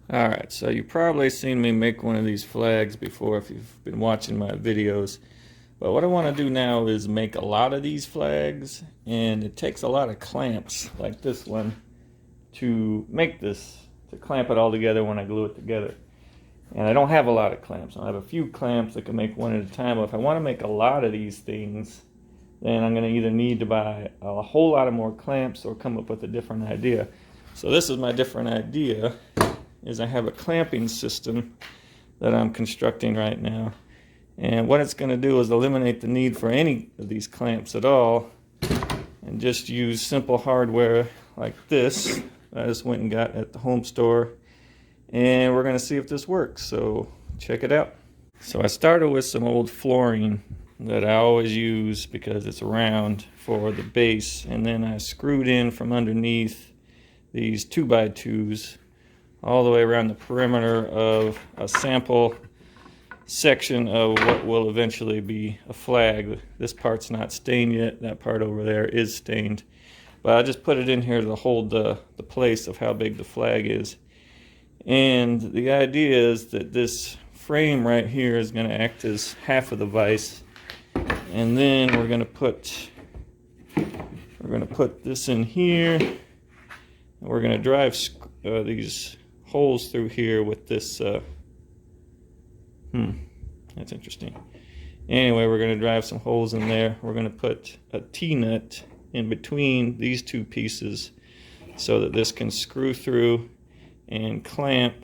Alright, so you've probably seen me make one of these flags before if you've been watching my videos. But what I want to do now is make a lot of these flags, and it takes a lot of clamps like this one to make this, to clamp it all together when I glue it together. And I don't have a lot of clamps. I have a few clamps that can make one at a time, but if I want to make a lot of these things, then I'm going to either need to buy a whole lot of more clamps or come up with a different idea. So this is my different idea. Is I have a clamping system that I'm constructing right now, and what it's going to do is eliminate the need for any of these clamps at all and just use simple hardware like this I just went and got at the home store, and we're going to see if this works. So check it out. So I started with some old flooring that I always use because it's round for the base, and then I screwed in from underneath these 2x2s all the way around the perimeter of a sample section of what will eventually be a flag. This part's not stained yet. That part over there is stained. But I just put it in here to hold the place of how big the flag is. And the idea is that this frame right here is going to act as half of the vise. And then we're going to put this in here. And we're going to drive these holes through here with this that's interesting. Anyway, we're going to drive some holes in there. We're going to put a T-nut in between these two pieces so that this can screw through and clamp,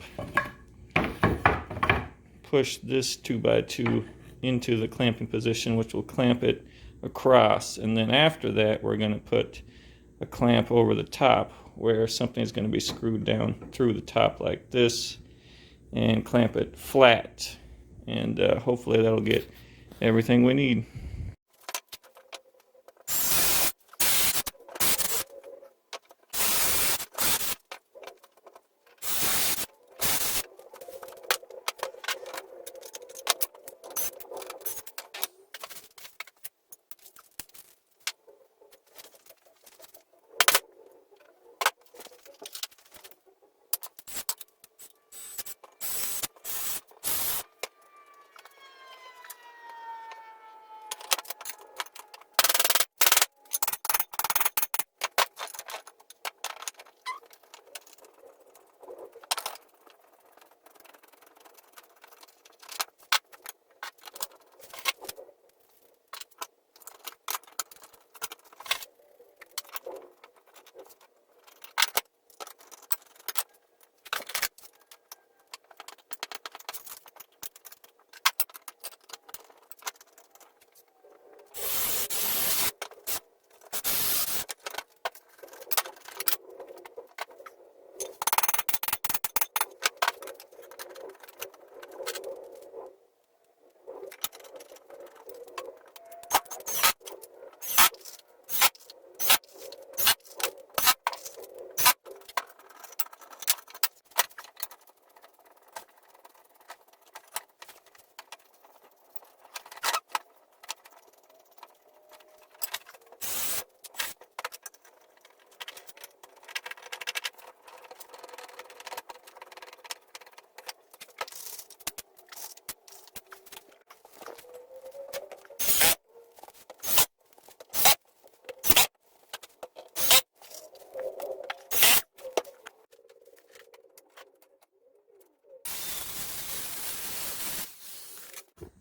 push this 2x2 into the clamping position, which will clamp it across. And then after that, we're going to put a clamp over the top where something's going to be screwed down through the top like this and clamp it flat, and hopefully that'll get everything we need.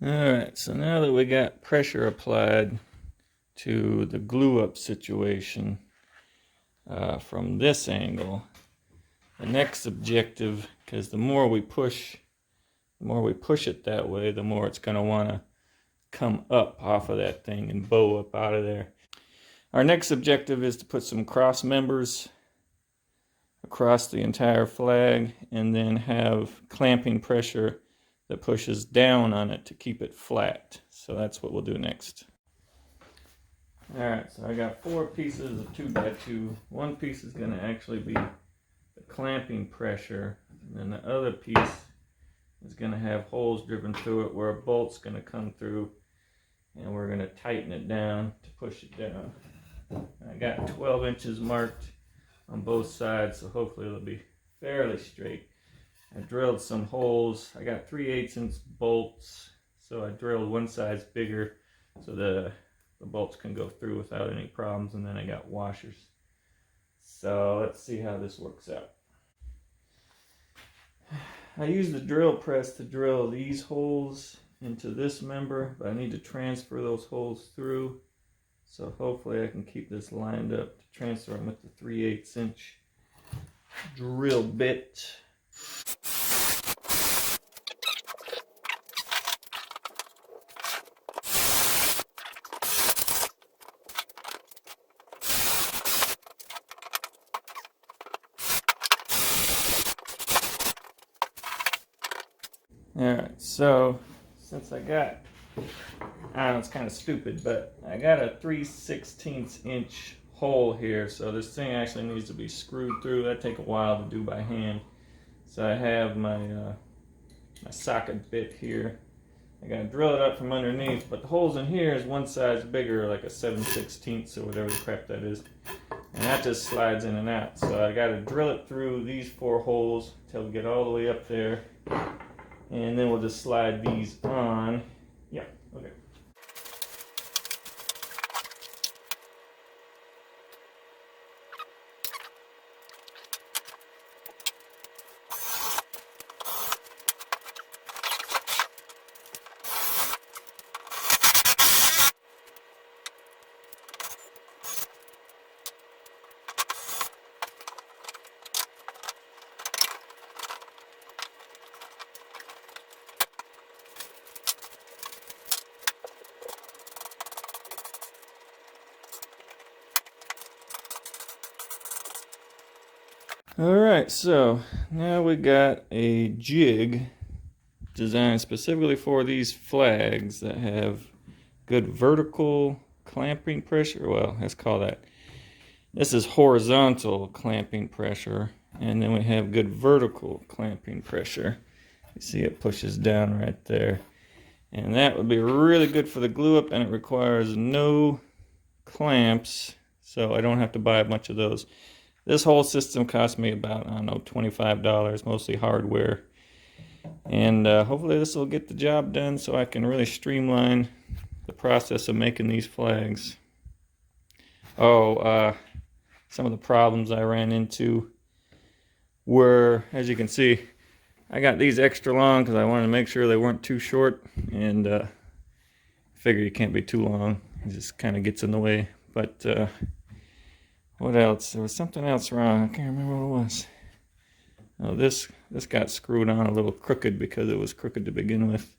Alright, so now that we got pressure applied to the glue up situation from this angle, the next objective, because the more we push it that way, the more it's going to want to come up off of that thing and bow up out of there. Our next objective is to put some cross members across the entire flag and then have clamping pressure that pushes down on it to keep it flat. So that's what we'll do next. Alright, so I got 4 pieces of 2x2. One piece is going to actually be the clamping pressure, and then the other piece is going to have holes driven through it where a bolt's going to come through, and we're going to tighten it down to push it down. I got 12 inches marked on both sides, so hopefully it'll be fairly straight. I drilled some holes. I got 3/8" bolts, so I drilled one size bigger so the bolts can go through without any problems, and then I got washers. So let's see how this works out. I use the drill press to drill these holes into this member, but I need to transfer those holes through. So hopefully I can keep this lined up to transfer them with the 3/8" drill bit. Alright, so since I got, I don't know, it's kind of stupid, but I got a 3/16" hole here, so this thing actually needs to be screwed through. That'd take a while to do by hand. So I have my my socket bit here. I gotta drill it up from underneath, but the holes in here is one size bigger, like a 7/16 or whatever the crap that is. And that just slides in and out. So I gotta drill it through these 4 holes till we get all the way up there. And then we'll just slide these on. Yeah, okay. Alright, so now we got a jig designed specifically for these flags that have good vertical clamping pressure. Well, let's call that. This is horizontal clamping pressure, and then we have good vertical clamping pressure. You see it pushes down right there. And that would be really good for the glue up, and it requires no clamps, so I don't have to buy a bunch of those. This whole system cost me about, I don't know, $25, mostly hardware. And hopefully this will get the job done so I can really streamline the process of making these flags. Oh, some of the problems I ran into were, as you can see, I got these extra long because I wanted to make sure they weren't too short, and I figure you can't be too long. It just kind of gets in the way. But what else? There was something else wrong. I can't remember what it was. Oh, this got screwed on a little crooked because it was crooked to begin with.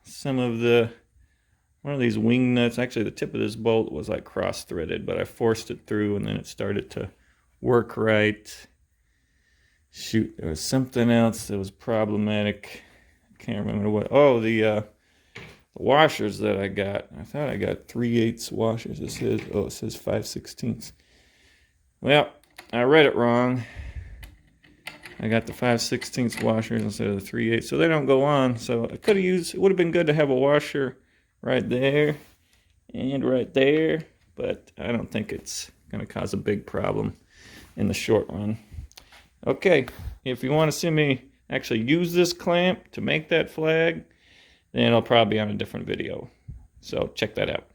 Some of one of these wing nuts, actually the tip of this bolt was like cross-threaded, but I forced it through and then it started to work right. Shoot, there was something else that was problematic. I can't remember what. Oh, the washers that I got. I thought I got 3/8 washers. It says 5/16. Well, I read it wrong. I got the 5/16 washers instead of the 3/8, so they don't go on. So I could have used. It would have been good to have a washer right there and right there, but I don't think it's going to cause a big problem in the short run. Okay, if you want to see me actually use this clamp to make that flag, then it'll probably be on a different video. So check that out.